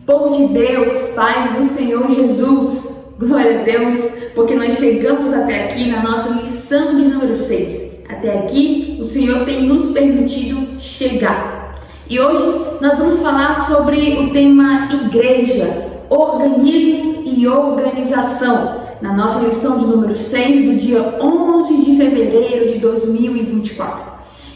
Povo de Deus, paz do Senhor Jesus, glória a Deus, porque nós chegamos até aqui na nossa lição de número 6. Até aqui o Senhor tem nos permitido chegar. E hoje nós vamos falar sobre o tema igreja, organismo e organização, na nossa lição de número 6 do dia 11 de fevereiro de 2024.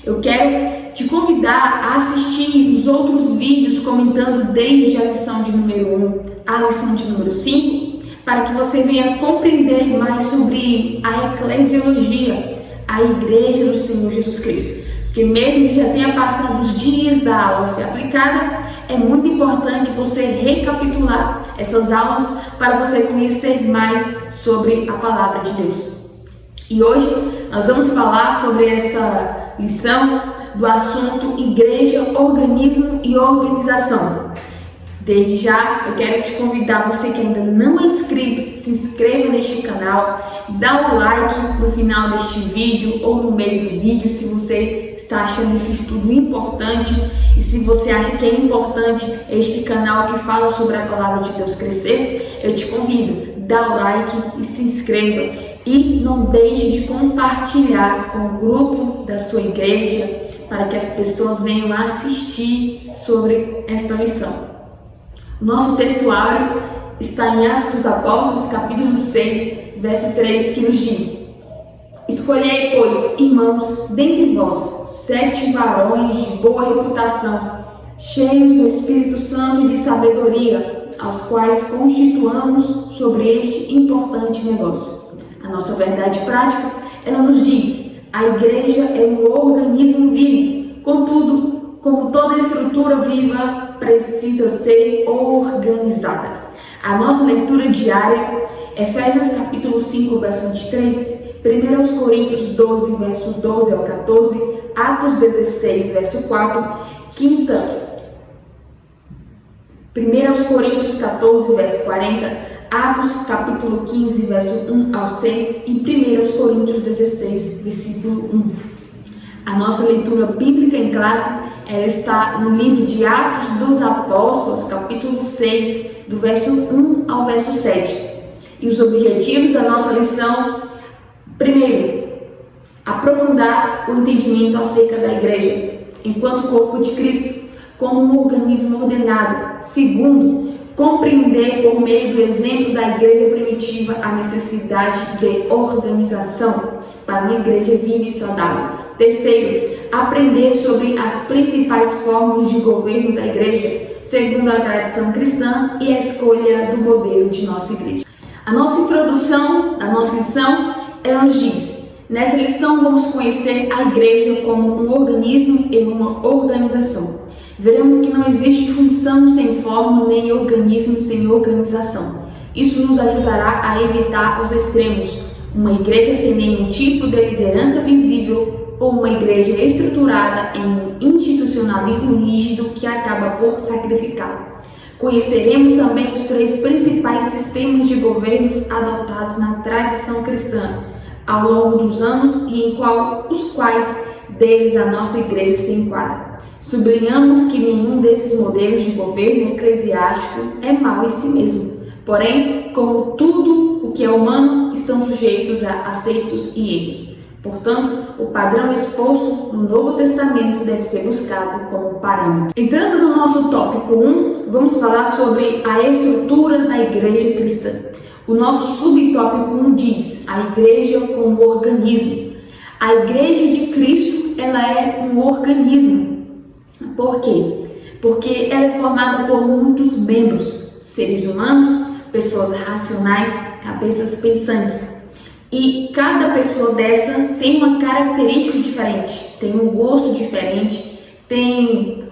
Eu quero te convidar a assistir os outros vídeos comentando desde a lição de número 1 à lição de número 5, para que você venha compreender mais sobre a eclesiologia, a igreja do Senhor Jesus Cristo. Porque mesmo que já tenha passado os dias da aula a ser aplicada, é muito importante você recapitular essas aulas para você conhecer mais sobre a palavra de Deus. E hoje nós vamos falar sobre esta lição do assunto igreja, organismo e organização. Desde já eu quero te convidar, você que ainda não é inscrito, se inscreva neste canal, dá um like no final deste vídeo ou no meio do vídeo se você está achando esse estudo importante e se você acha que é importante este canal que fala sobre a palavra de Deus crescer. Eu te convido, dá o like e se inscreva e não deixe de compartilhar com o grupo da sua igreja para que as pessoas venham assistir sobre esta lição. O nosso textuário está em Atos dos Apóstolos, capítulo 6, verso 3, que nos diz: Escolhei, pois, irmãos, dentre vós, 7 varões de boa reputação, cheios do Espírito Santo e de sabedoria, aos quais constituamos sobre este importante negócio. A nossa verdade prática, ela nos diz: a igreja é um organismo vivo, contudo, como toda estrutura viva, precisa ser organizada. A nossa leitura diária, Efésios capítulo 5, verso 23, 1 Coríntios 12, verso 12 ao 14, Atos 16, verso 4, 1 Coríntios 14, verso 40, Atos capítulo 15, verso 1 ao 6 e 1 Coríntios 16, versículo 1. A nossa leitura bíblica em classe, ela está no livro de Atos dos Apóstolos, capítulo 6, do verso 1 ao verso 7. E os objetivos da nossa lição: primeiro, aprofundar o entendimento acerca da igreja, enquanto corpo de Cristo, como um organismo ordenado. Segundo, compreender por meio do exemplo da igreja primitiva a necessidade de organização para uma igreja viva e saudável. Terceiro, aprender sobre as principais formas de governo da igreja, segundo a tradição cristã e a escolha do modelo de nossa igreja. A nossa introdução, a nossa lição, ela nos diz: nessa lição vamos conhecer a igreja como um organismo e uma organização. Veremos que não existe função sem forma, nem organismo sem organização. Isso nos ajudará a evitar os extremos: uma igreja sem nenhum tipo de liderança visível ou uma igreja estruturada em um institucionalismo rígido que acaba por sacrificá-la. Conheceremos também os 3 principais sistemas de governos adotados na tradição cristã ao longo dos anos e os quais deles a nossa igreja se enquadra. Sublinhamos que nenhum desses modelos de governo eclesiástico é mau em si mesmo. Porém, como tudo o que é humano, estão sujeitos a acertos e erros. Portanto, o padrão exposto no Novo Testamento deve ser buscado como parâmetro. Entrando no nosso tópico 1, vamos falar sobre a estrutura da igreja cristã. O nosso subtópico 1 diz: a igreja como organismo. A igreja de Cristo, ela é um organismo. Por quê? Porque ela é formada por muitos membros, seres humanos, pessoas racionais, cabeças pensantes. E cada pessoa dessa tem uma característica diferente, tem um gosto diferente, tem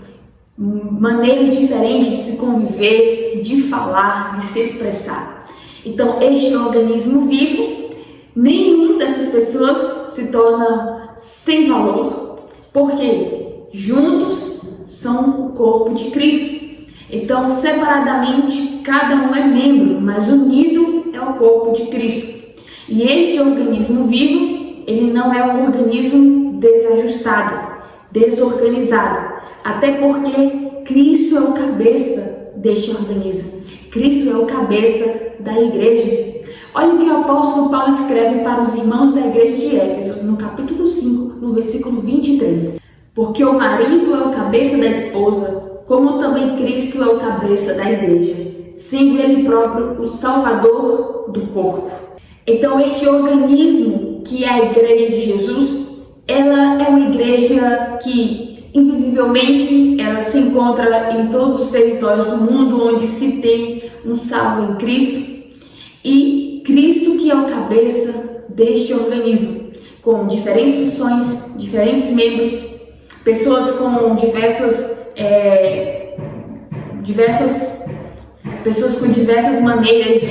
maneiras diferentes de se conviver, de falar, de se expressar. Então, este organismo vivo, nenhum dessas pessoas se torna sem valor, porque juntos são o corpo de Cristo. Então, separadamente, cada um é membro, mas unido é o corpo de Cristo. E este organismo vivo, ele não é um organismo desajustado, desorganizado, até porque Cristo é o cabeça deste organismo. Cristo é o cabeça da igreja. Olha o que o apóstolo Paulo escreve para os irmãos da igreja de Éfeso, no capítulo 5, no versículo 23. Porque o marido é o cabeça da esposa, como também Cristo é o cabeça da igreja, sendo ele próprio o salvador do corpo. Então, este organismo que é a igreja de Jesus, ela é uma igreja que, invisivelmente, ela se encontra em todos os territórios do mundo onde se tem um salvo em Cristo, e Cristo que é o cabeça deste organismo, com diferentes funções, diferentes membros, pessoas com pessoas com diversas maneiras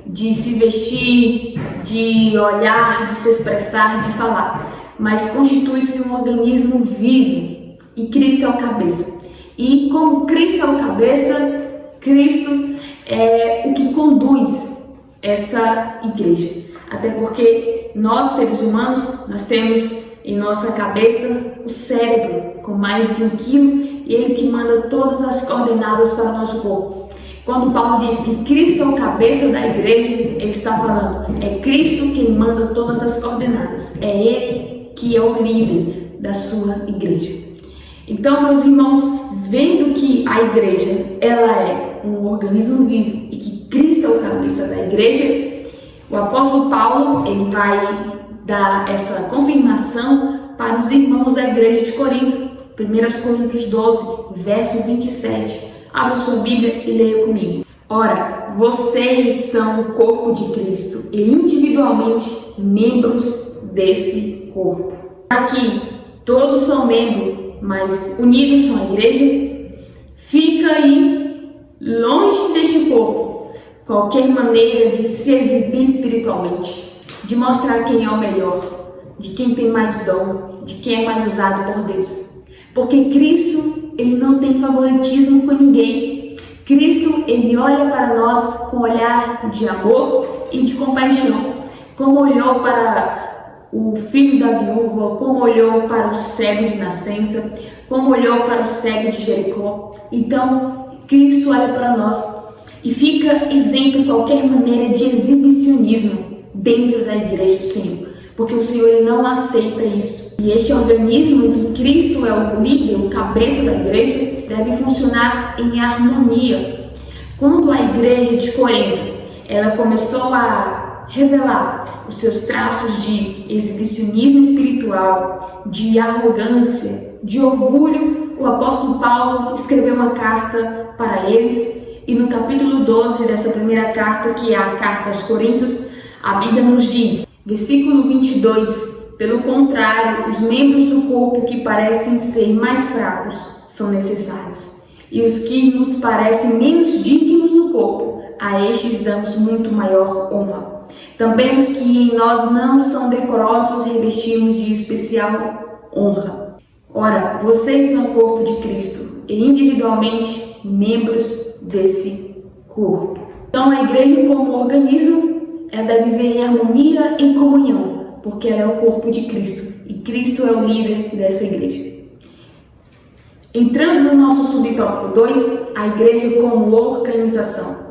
de se vestir, de olhar, de se expressar, de falar, mas constitui-se um organismo vivo e Cristo é o cabeça. E como Cristo é o cabeça, Cristo é o que conduz essa igreja. Até porque nós, seres humanos, nós temos em nossa cabeça o cérebro com mais de 1 quilo e ele que manda todas as coordenadas para o nosso corpo. Quando Paulo diz que Cristo é o cabeça da igreja, ele está falando, é Cristo quem manda todas as coordenadas. É Ele que é o líder da sua igreja. Então, meus irmãos, vendo que a igreja, ela é um organismo vivo e que Cristo é o cabeça da igreja, o apóstolo Paulo, ele vai dar essa confirmação para os irmãos da igreja de Corinto. 1 Coríntios 12, verso 27. Abra sua Bíblia e leia comigo. Ora, vocês são o corpo de Cristo e individualmente membros desse corpo. Aqui, todos são membros, mas unidos são a igreja. Fica aí, longe deste corpo, qualquer maneira de se exibir espiritualmente, de mostrar quem é o melhor, de quem tem mais dom, de quem é mais usado por Deus. Porque Cristo, ele não tem favoritismo com ninguém. Cristo, ele olha para nós com olhar de amor e de compaixão. Como olhou para o filho da viúva, como olhou para o cego de nascença, como olhou para o cego de Jericó. Então, Cristo olha para nós e fica isento de qualquer maneira de exibicionismo dentro da igreja do Senhor. Porque o Senhor ele não aceita isso. E este organismo em que Cristo é o líder, o cabeça da igreja, deve funcionar em harmonia. Quando a igreja de Corinto ela começou a revelar os seus traços de exibicionismo espiritual, de arrogância, de orgulho, o apóstolo Paulo escreveu uma carta para eles. E no capítulo 12 dessa primeira carta, que é a carta aos Coríntios, a Bíblia nos diz, versículo 22, pelo contrário, os membros do corpo que parecem ser mais fracos são necessários, e os que nos parecem menos dignos no corpo, a estes damos muito maior honra. Também os que em nós não são decorosos revestimos de especial honra. Ora, vocês são o corpo de Cristo, e individualmente membros desse corpo. Então, a igreja como organismo, ela deve viver em harmonia e comunhão, porque ela é o corpo de Cristo e Cristo é o líder dessa igreja. Entrando no nosso subtópico 2, a igreja como organização.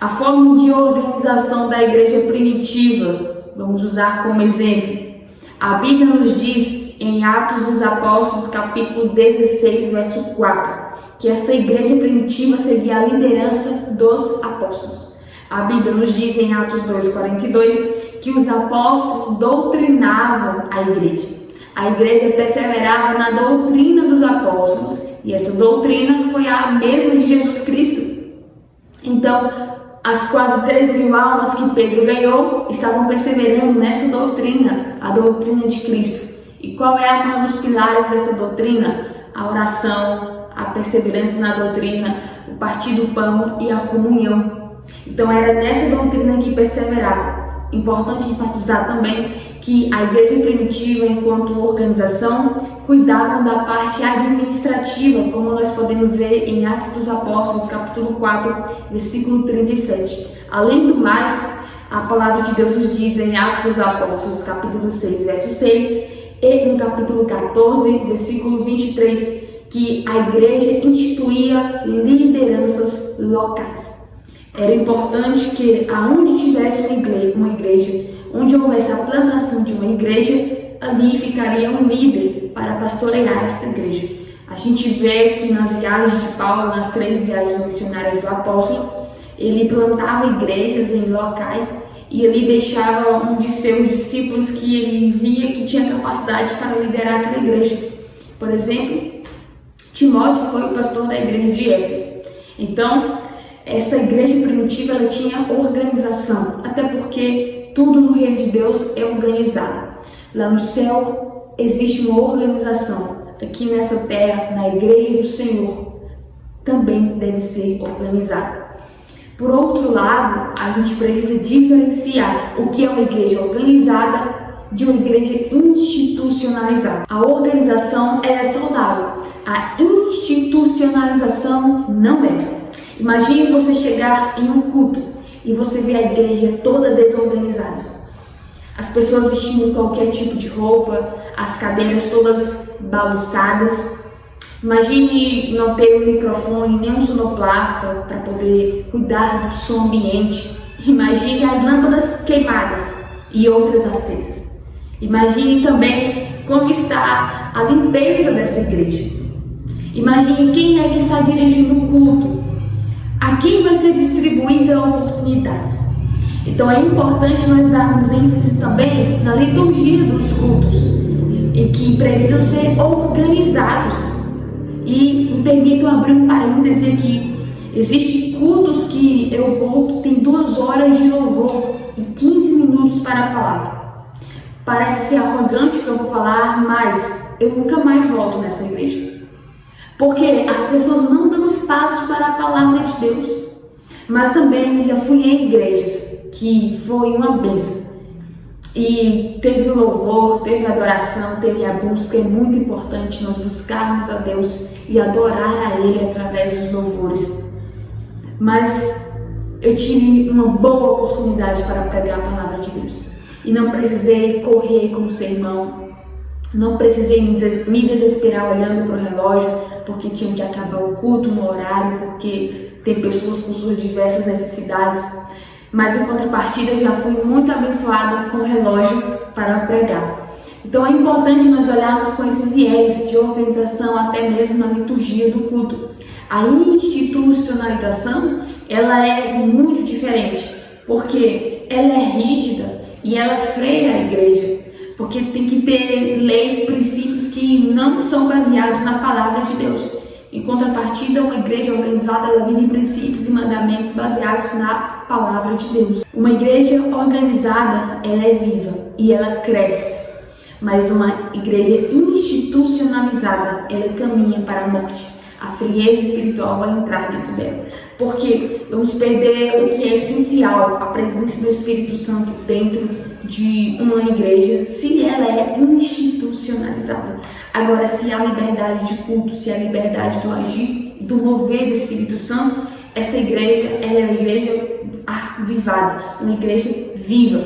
A forma de organização da igreja primitiva, vamos usar como exemplo. A Bíblia nos diz em Atos dos Apóstolos, capítulo 16, verso 4, que esta igreja primitiva seguia a liderança dos apóstolos. A Bíblia nos diz em Atos 2,42 que os apóstolos doutrinavam a igreja. A igreja perseverava na doutrina dos apóstolos e essa doutrina foi a mesma de Jesus Cristo. Então, as quase 3.000 almas que Pedro ganhou estavam perseverando nessa doutrina, a doutrina de Cristo. E qual é um dos pilares dessa doutrina? A oração, a perseverança na doutrina, o partir do pão e a comunhão. Então era nessa doutrina que perseverava. Importante enfatizar também que a igreja primitiva, enquanto organização, cuidavam da parte administrativa, como nós podemos ver em Atos dos Apóstolos, capítulo 4, versículo 37. Além do mais, a palavra de Deus nos diz em Atos dos Apóstolos, capítulo 6, verso 6, e no capítulo 14, versículo 23, que a igreja instituía lideranças locais. Era importante que aonde tivesse uma igreja, onde houvesse a plantação de uma igreja, ali ficaria um líder para pastorear esta igreja. A gente vê que nas viagens de Paulo, nas 3 viagens missionárias do apóstolo, ele plantava igrejas em locais e ele deixava um de seus discípulos que ele via que tinha capacidade para liderar aquela igreja. Por exemplo, Timóteo foi o pastor da igreja de Éfeso. Então, essa igreja primitiva ela tinha organização, até porque tudo no reino de Deus é organizado. Lá no céu existe uma organização. Aqui nessa terra, na igreja do Senhor, também deve ser organizada. Por outro lado, a gente precisa diferenciar o que é uma igreja organizada de uma igreja institucionalizada. A organização é saudável, a institucionalização não é. Imagine você chegar em um culto e você ver a igreja toda desorganizada. As pessoas vestindo qualquer tipo de roupa, as cadeiras todas bagunçadas. Imagine não ter um microfone, nem um sonoplasta para poder cuidar do som ambiente. Imagine as lâmpadas queimadas e outras acesas. Imagine também como está a limpeza dessa igreja. Imagine quem é que está dirigindo o culto, a quem vai ser distribuída oportunidades. Então é importante nós darmos ênfase também na liturgia dos cultos, em que precisam ser organizados. E me permitam abrir um parêntese aqui. Existem cultos que eu vou que tem 2 horas de louvor e 15 minutos para a palavra. Parece ser arrogante o que eu vou falar, mas eu nunca mais volto nessa igreja. Porque as pessoas não dão espaço para a palavra de Deus. Mas também já fui em igrejas que foi uma bênção. E teve o louvor, teve a adoração, teve a busca. É muito importante nós buscarmos a Deus e adorar a Ele através dos louvores. Mas eu tive uma boa oportunidade para pregar a palavra de Deus. E não precisei correr como sermão. Não precisei me desesperar olhando para o relógio, porque tinha que acabar o culto no horário, porque tem pessoas com suas diversas necessidades. Mas em contrapartida eu já fui muito abençoado com o relógio para pregar. Então é importante nós olharmos com esse viés de organização até mesmo na liturgia do culto. A institucionalização ela é muito diferente, porque ela é rígida e ela freia a igreja, porque tem que ter leis, princípios que não são baseados na palavra de Deus. Em contrapartida, uma igreja organizada ela vive em princípios e mandamentos baseados na palavra de Deus. Uma igreja organizada, ela é viva e ela cresce. Mas uma igreja institucionalizada, ela caminha para a morte. A frieza espiritual vai entrar dentro dela. Porque vamos perder o que é essencial, a presença do Espírito Santo dentro de uma igreja, se ela é institucionalizada. Agora, se há liberdade de culto, se há liberdade do agir, do mover do Espírito Santo, essa igreja, ela é uma igreja avivada, uma igreja viva.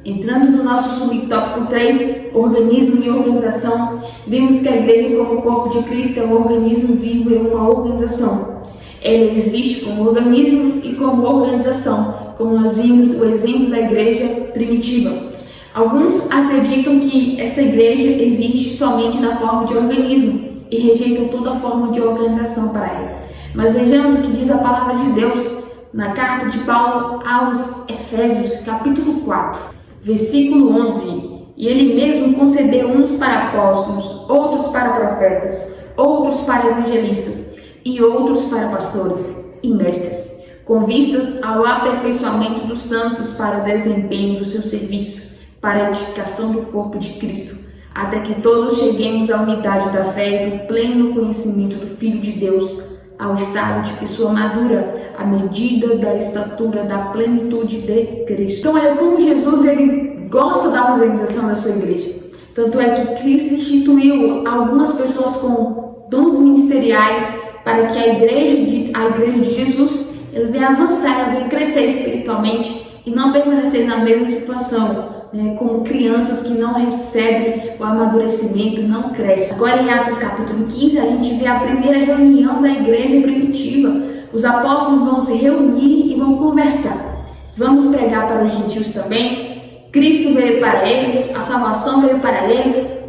Entrando no nosso subtópico 3, organismo e organização, vimos que a igreja como corpo de Cristo é um organismo vivo e uma organização. Ela existe como organismo e como organização, como nós vimos o exemplo da igreja primitiva. Alguns acreditam que essa igreja existe somente na forma de organismo e rejeitam toda forma de organização para ela. Mas vejamos o que diz a palavra de Deus na carta de Paulo aos Efésios, capítulo 4, versículo 11. E ele mesmo concedeu uns para apóstolos, outros para profetas, outros para evangelistas e outros para pastores e mestres, com vistas ao aperfeiçoamento dos santos para o desempenho do seu serviço, para a edificação do corpo de Cristo, até que todos cheguemos à unidade da fé e do pleno conhecimento do Filho de Deus, ao estado de pessoa madura, à medida da estatura da plenitude de Cristo. Então, olha como Jesus ele gosta da organização da sua igreja. Tanto é que Cristo instituiu algumas pessoas com dons ministeriais para que a igreja de Jesus ela venha avançar, ela venha crescer espiritualmente e não permanecer na mesma situação, como crianças que não recebem o amadurecimento, não crescem. Agora em Atos capítulo 15 a gente vê a primeira reunião da igreja primitiva. Os apóstolos vão se reunir e vão conversar. Vamos pregar para os gentios também. Cristo veio para eles, a salvação veio para eles.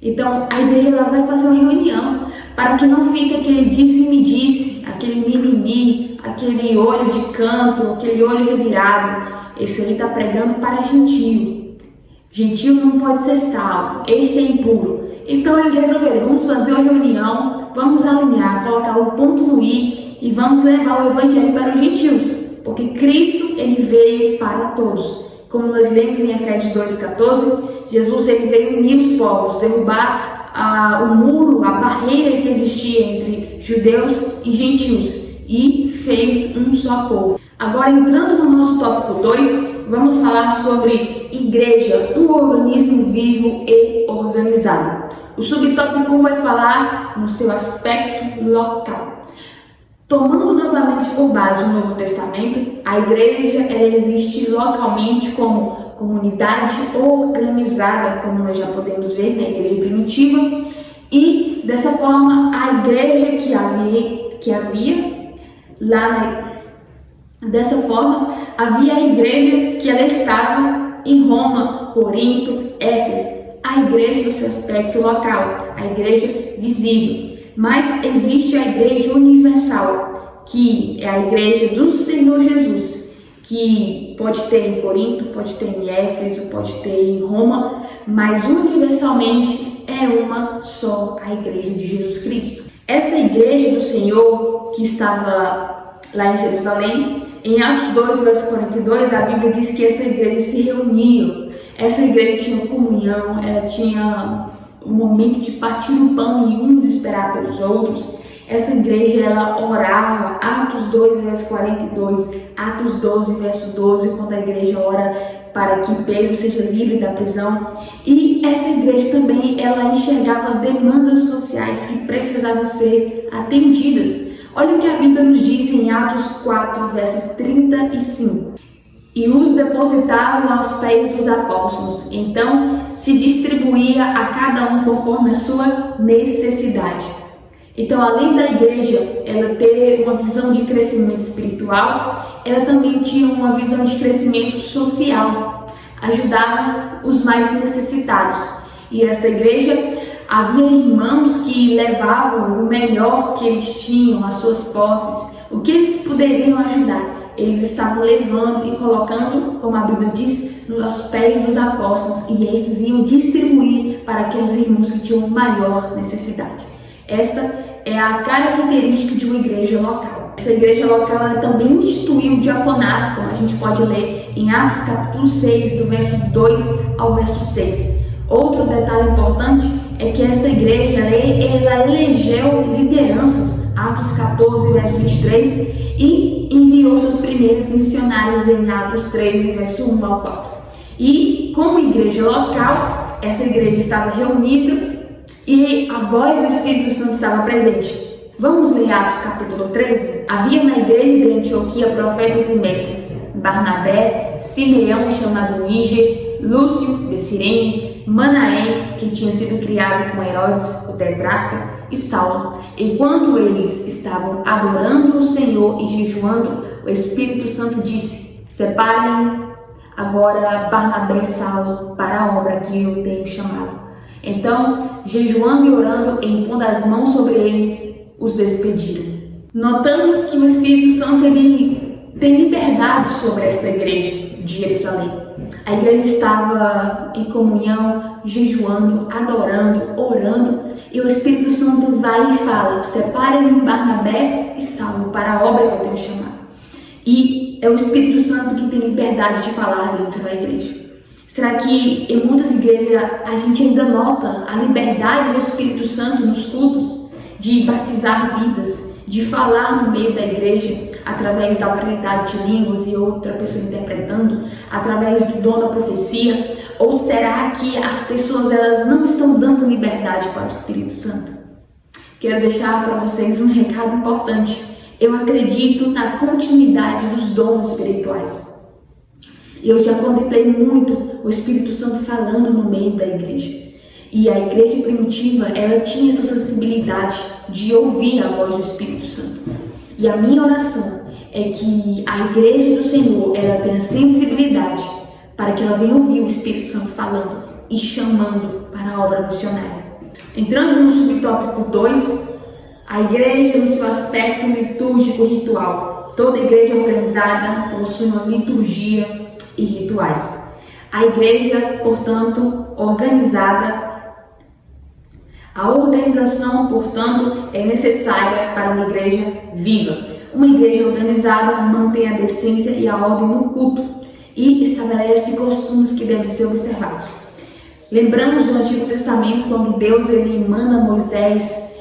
Então a igreja ela vai fazer uma reunião para que não fique aquele disse-me-disse, aquele mimimi, aquele olho de canto, aquele olho revirado. Esse aí está pregando para gentio. Gentio não pode ser salvo, este é impuro. Então eles resolveram, vamos fazer uma reunião, vamos alinhar, colocar o ponto no i e vamos levar o evangelho para os gentios. Porque Cristo ele veio para todos. Como nós lemos em Efésios 2,14, Jesus ele veio unir os povos, derrubar o muro, a barreira que existia entre judeus e gentios e fez um só povo. Agora, entrando no nosso tópico 2, vamos falar sobre igreja, um organismo vivo e organizado. O subtópico 1 vai falar no seu aspecto local. Tomando novamente por base o Novo Testamento, a igreja ela existe localmente como comunidade organizada, como nós já podemos ver na igreja primitiva, e dessa forma a igreja que havia lá dessa forma havia a igreja que ela estava em Roma, Corinto, Éfeso, a igreja no seu aspecto local, a igreja visível. Mas existe a igreja universal, que é a igreja do Senhor Jesus, que pode ter em Corinto, pode ter em Éfeso, pode ter em Roma, mas universalmente é uma só, a igreja de Jesus Cristo. Esta igreja do Senhor, que estava lá em Jerusalém, em Atos 2, verso 42, a Bíblia diz que esta igreja se reunia. Essa igreja tinha comunhão, ela tinha um momento de partir o pão e uns esperar pelos outros. Essa igreja ela orava, Atos 2, verso 42, Atos 12, verso 12, quando a igreja ora para que Pedro seja livre da prisão. E essa igreja também ela enxergava as demandas sociais que precisavam ser atendidas. Olha o que a Bíblia nos diz em Atos 4, verso 35. E os depositavam aos pés dos apóstolos. Então se distribuía a cada um conforme a sua necessidade. Então, além da igreja ela ter uma visão de crescimento espiritual, ela também tinha uma visão de crescimento social. Ajudava os mais necessitados. E esta igreja havia irmãos que levavam o melhor que eles tinham, as suas posses, o que eles poderiam ajudar. Eles estavam levando e colocando, como a Bíblia diz, aos pés dos apóstolos, e estes iam distribuir para aqueles irmãos que tinham maior necessidade. Esta é a característica de uma igreja local. Essa igreja local ela também instituiu o diaconato, como a gente pode ler em Atos capítulo 6, do verso 2 ao verso 6. Outro detalhe importante é que esta igreja ela elegeu lideranças, Atos 14, verso 23, e enviou seus primeiros missionários em Atos 3, verso 1 ao 4. E como igreja local, essa igreja estava reunida e a voz do Espírito Santo estava presente. Vamos ler Atos capítulo 13? Havia na igreja de Antioquia profetas e mestres, Barnabé, Simeão chamado Níger, Lúcio de Cirene, Manaém, que tinha sido criado com Herodes, o tetrarca, e Saulo. Enquanto eles estavam adorando o Senhor e jejuando, o Espírito Santo disse: separem agora Barnabé e Saulo para a obra que eu tenho chamado. Então, jejuando e orando, impondo as mãos sobre eles, os despediram. Notamos que o Espírito Santo ele tem liberdade sobre esta igreja de Jerusalém. A igreja estava em comunhão, jejuando, adorando, orando, e o Espírito Santo vai e fala: separem Barnabé e Saulo para a obra que eu tenho chamado. E é o Espírito Santo que tem liberdade de falar dentro da igreja. Será que em muitas igrejas a gente ainda nota a liberdade do Espírito Santo nos cultos, de batizar vidas, de falar no meio da igreja através da variedade de línguas e outra pessoa interpretando, através do dom da profecia? Ou será que as pessoas elas não estão dando liberdade para o Espírito Santo? Quero deixar para vocês um recado importante. Eu acredito na continuidade dos dons espirituais. Eu já contemplei muito o Espírito Santo falando no meio da igreja. E a igreja primitiva, ela tinha essa sensibilidade de ouvir a voz do Espírito Santo. E a minha oração é que a igreja do Senhor, ela tenha sensibilidade para que ela venha ouvir o Espírito Santo falando e chamando para a obra missionária. Entrando no subtópico 2, a igreja no seu aspecto litúrgico ritual. Toda igreja organizada possui uma liturgia e rituais. A igreja, portanto, organizada. A organização, portanto, é necessária para uma igreja viva. Uma igreja organizada mantém a decência e a ordem no culto e estabelece costumes que devem ser observados. Lembramos do Antigo Testamento, quando Deus manda Moisés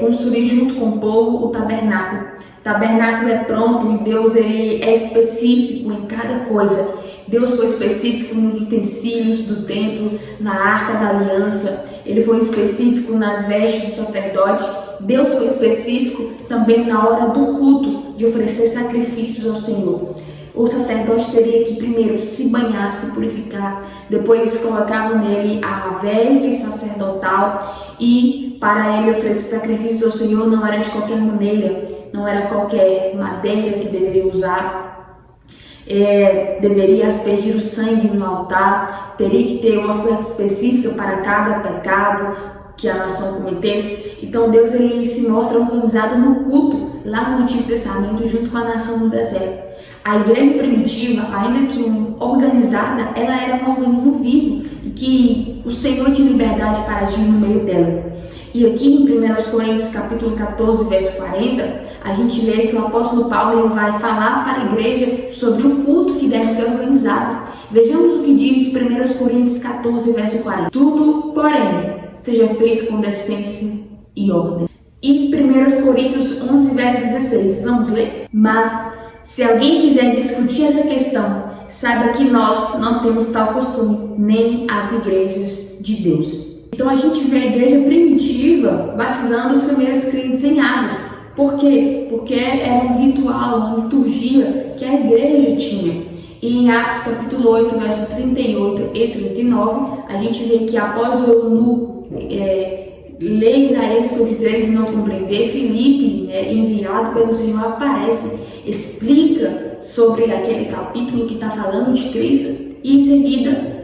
construir junto com o povo o tabernáculo. O tabernáculo é pronto e Deus é específico em cada coisa. Deus foi específico nos utensílios do templo, na arca da aliança. Ele foi específico nas vestes do sacerdote. Deus foi específico também na hora do culto, de oferecer sacrifícios ao Senhor. O sacerdote teria que primeiro se banhar, se purificar, depois colocavam nele a veste sacerdotal e para ele oferecer sacrifícios ao Senhor não era de qualquer maneira, não era qualquer madeira que deveria usar. Deveria aspergir o sangue no altar, teria que ter uma oferta específica para cada pecado que a nação cometesse. Então Deus se mostra organizado no culto, lá no Antigo Testamento, junto com a nação no deserto. A igreja primitiva, ainda que organizada, ela era um organismo vivo e que o Senhor tinha liberdade para agir no meio dela. E aqui em 1 Coríntios capítulo 14, verso 40, a gente vê que o apóstolo Paulo ele vai falar para a igreja sobre o culto que deve ser organizado. Vejamos o que diz 1 Coríntios 14, verso 40. Tudo, porém, seja feito com decência e ordem. E 1 Coríntios 11, verso 16, vamos ler? Mas, se alguém quiser discutir essa questão, saiba que nós não temos tal costume, nem as igrejas de Deus. Então a gente vê a igreja primitiva batizando os primeiros crentes em águas. Por quê? Porque era um ritual, uma liturgia que a igreja tinha. E em Atos capítulo 8, verso 38 e 39, a gente vê que após o eunuco ler Isaías 53 e não compreender, Filipe, enviado pelo Senhor, aparece, explica sobre aquele capítulo que está falando de Cristo e em seguida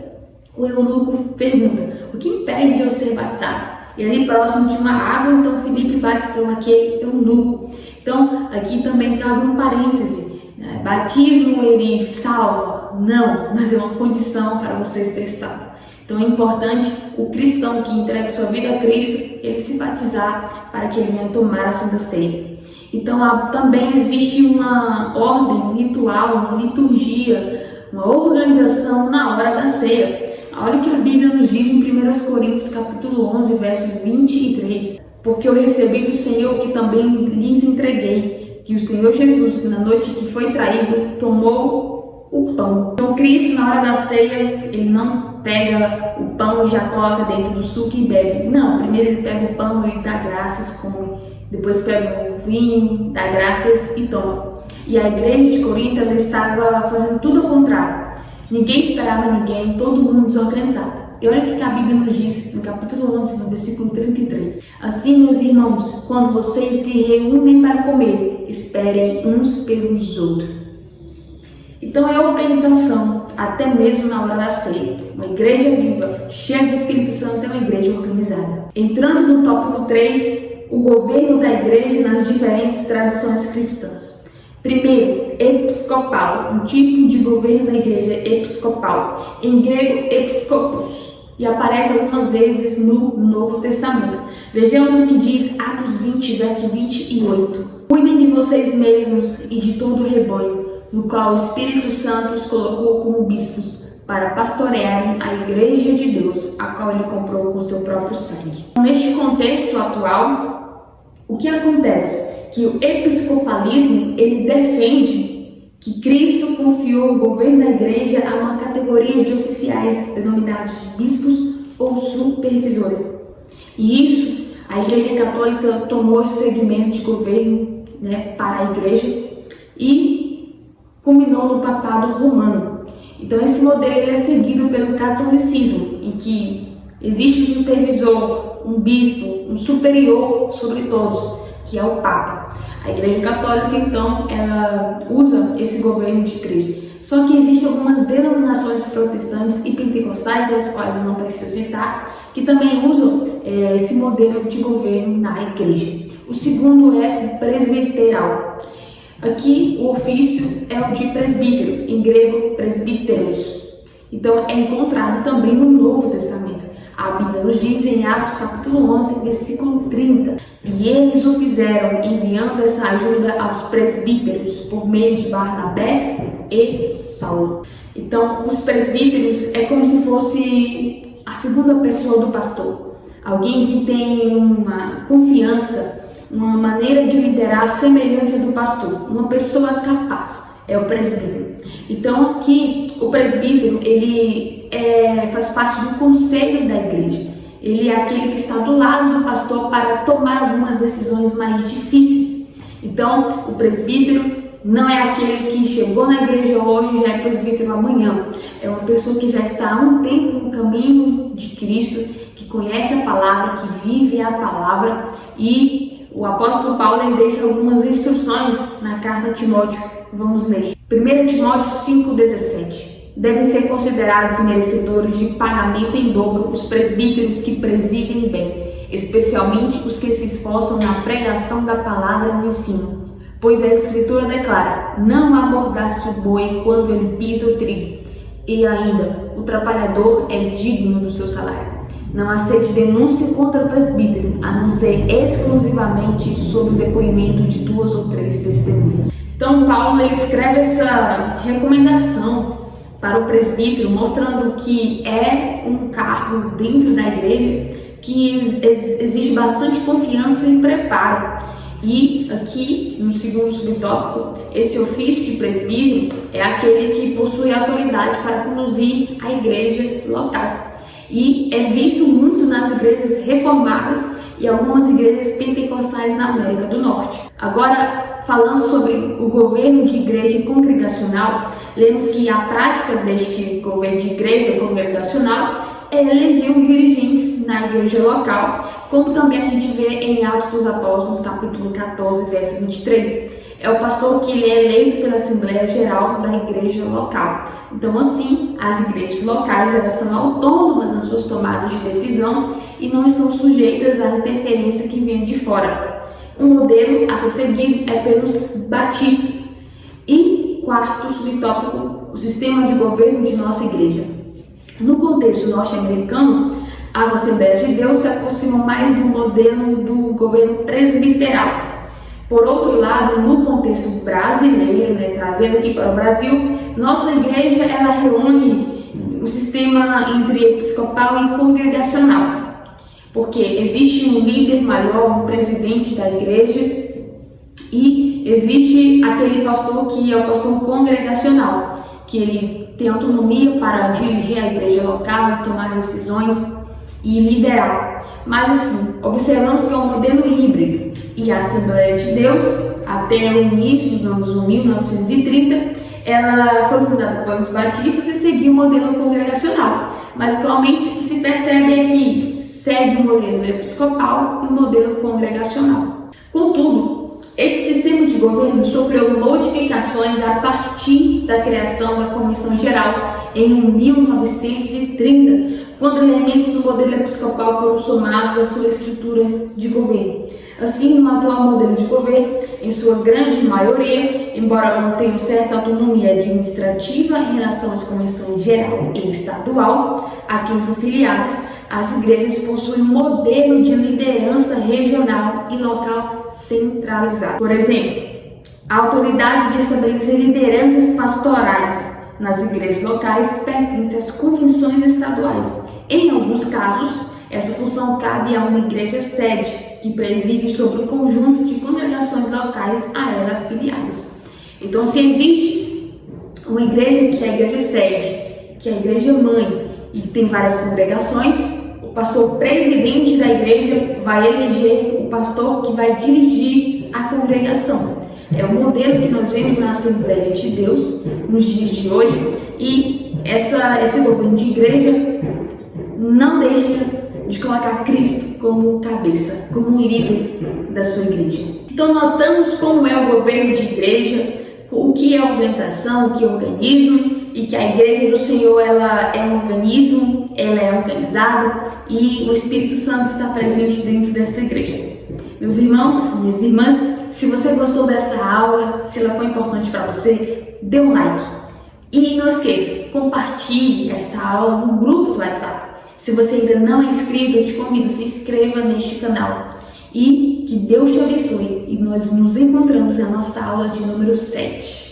o eunuco pergunta: o que impede de eu ser batizado? E ali próximo de uma água, então Filipe batizou aquele eunuco. Então aqui também cabe um parêntese: batismo ele salva? Não, mas é uma condição para você ser salvo. Então é importante o cristão que entrega sua vida a Cristo, ele se batizar para que ele venha tomar a Santa Ceia. Então também existe uma ordem, um ritual, uma liturgia, uma organização na hora da ceia. Olha o que a Bíblia nos diz em 1 Coríntios capítulo 11, verso 23. Porque eu recebi do Senhor que também lhes entreguei, que o Senhor Jesus, na noite que foi traído, tomou o pão. Então Cristo, na hora da ceia, ele não pega o pão e já coloca dentro do suco e bebe. Não, primeiro ele pega o pão e dá graças, come. Depois pega o vinho, dá graças e toma. E a igreja de Corinto, ela estava fazendo tudo ao contrário. Ninguém esperava ninguém, todo mundo desorganizado. E olha o que a Bíblia nos diz no capítulo 11, no versículo 33. Assim, meus irmãos, quando vocês se reúnem para comer, esperem uns pelos outros. Então é organização, até mesmo na hora da ceia. Uma igreja viva, cheia do Espírito Santo, é uma igreja organizada. Entrando no tópico 3, o governo da igreja nas diferentes tradições cristãs. Primeiro, episcopal, um tipo de governo da igreja episcopal, em grego episkopos, e aparece algumas vezes no Novo Testamento. Vejamos o que diz Atos 20, verso 28. Cuidem de vocês mesmos e de todo o rebanho, no qual o Espírito Santo os colocou como bispos, para pastorearem a igreja de Deus, a qual ele comprou com seu próprio sangue. Neste contexto atual, o que acontece? Que o episcopalismo, ele defende que Cristo confiou o governo da igreja a uma categoria de oficiais denominados bispos ou supervisores. E isso, a Igreja Católica tomou esse segmento de governo para a igreja e culminou no papado romano. Então esse modelo ele é seguido pelo catolicismo, em que existe um supervisor, um bispo, um superior sobre todos, que é o Papa. A Igreja Católica, então, ela usa esse governo de igreja. Só que existem algumas denominações protestantes e pentecostais, as quais eu não preciso citar, que também usam esse modelo de governo na igreja. O segundo é o presbiteral. Aqui o ofício é o de presbítero, em grego presbíteros. Então é encontrado também no Novo Testamento. A Bíblia nos diz em Atos capítulo 11, versículo 30. E eles o fizeram enviando essa ajuda aos presbíteros por meio de Barnabé e Saulo. Então os presbíteros é como se fosse a segunda pessoa do pastor. Alguém que tem uma confiança, uma maneira de liderar semelhante à do pastor. Uma pessoa capaz. É o presbítero. Então aqui o presbítero ele faz parte do conselho da igreja. Ele é aquele que está do lado do pastor para tomar algumas decisões mais difíceis. Então o presbítero não é aquele que chegou na igreja hoje e já é presbítero amanhã. É uma pessoa que já está há um tempo no caminho de Cristo, que conhece a palavra, que vive a palavra. E o apóstolo Paulo ele deixa algumas instruções na carta a Timóteo. Vamos ler. 1 Timóteo 5,17. Devem ser considerados merecedores de pagamento em dobro os presbíteros que presidem bem, especialmente os que se esforçam na pregação da palavra e no ensino. Pois a Escritura declara: não amordace o boi quando ele pisa o trigo. E ainda, o trabalhador é digno do seu salário. Não aceite denúncia contra o presbítero, a não ser exclusivamente sob o depoimento de 2 ou 3 testemunhas. Então Paulo ele escreve essa recomendação para o presbítero, mostrando que é um cargo dentro da igreja que exige bastante confiança e preparo. E aqui, no segundo subtópico, esse ofício de presbítero é aquele que possui autoridade para conduzir a igreja local. E é visto muito nas igrejas reformadas e algumas igrejas pentecostais na América do Norte. Agora, falando sobre o governo de igreja congregacional, lemos que a prática deste governo de igreja congregacional é eleger os dirigentes na igreja local, como também a gente vê em Atos dos Apóstolos, capítulo 14, verso 23. É o pastor que ele é eleito pela Assembleia Geral da igreja local. Então, assim, as igrejas locais elas são autônomas nas suas tomadas de decisão e não estão sujeitas à interferência que vem de fora. Um modelo a ser seguido é pelos batistas. E quarto subtópico, o sistema de governo de nossa igreja. No contexto norte-americano, as Assembleias de Deus se aproximam mais do modelo do governo presbiteral. Por outro lado, no contexto brasileiro, trazendo aqui para o Brasil, nossa igreja ela reúne o sistema entre episcopal e congregacional, porque existe um líder maior, um presidente da igreja, e existe aquele pastor que é o pastor congregacional, que ele tem autonomia para dirigir a igreja local e tomar decisões e liderar. Mas assim, observamos que é um modelo híbrido e a Assembleia de Deus, até o início dos anos 1930, ela foi fundada pelos batistas e seguiu o modelo congregacional. Mas atualmente o que se percebe é que segue o modelo episcopal e o modelo congregacional. Contudo, esse sistema de governo sofreu modificações a partir da criação da Comissão Geral em 1930, quando elementos do modelo episcopal foram somados à sua estrutura de governo. Assim, no atual modelo de governo, em sua grande maioria, embora mantenham certa autonomia administrativa em relação às comissões geral e estadual, a quem são filiadas, as igrejas possuem um modelo de liderança regional e local centralizado. Por exemplo, a autoridade de estabelecer lideranças pastorais nas igrejas locais pertence às convenções estaduais. Em alguns casos, essa função cabe a uma igreja sede, que preside sobre o conjunto de congregações locais a ela afiliadas. Então, se existe uma igreja que é a igreja sede, que é a igreja mãe, e tem várias congregações, o pastor presidente da igreja vai eleger o pastor que vai dirigir a congregação. É o modelo que nós vemos na Assembleia de Deus nos dias de hoje e esse governo de igreja não deixa de colocar Cristo como cabeça, como líder da sua igreja. Então notamos como é o governo de igreja, o que é organização, o que é organismo, e que a igreja do Senhor ela é um organismo, ela é organizada e o Espírito Santo está presente dentro dessa igreja. Meus irmãos, minhas irmãs, se você gostou dessa aula, se ela foi importante para você, dê um like. E não esqueça, compartilhe esta aula no grupo do WhatsApp. Se você ainda não é inscrito, eu te convido, se inscreva neste canal. E que Deus te abençoe. E nós nos encontramos na nossa aula de número 7.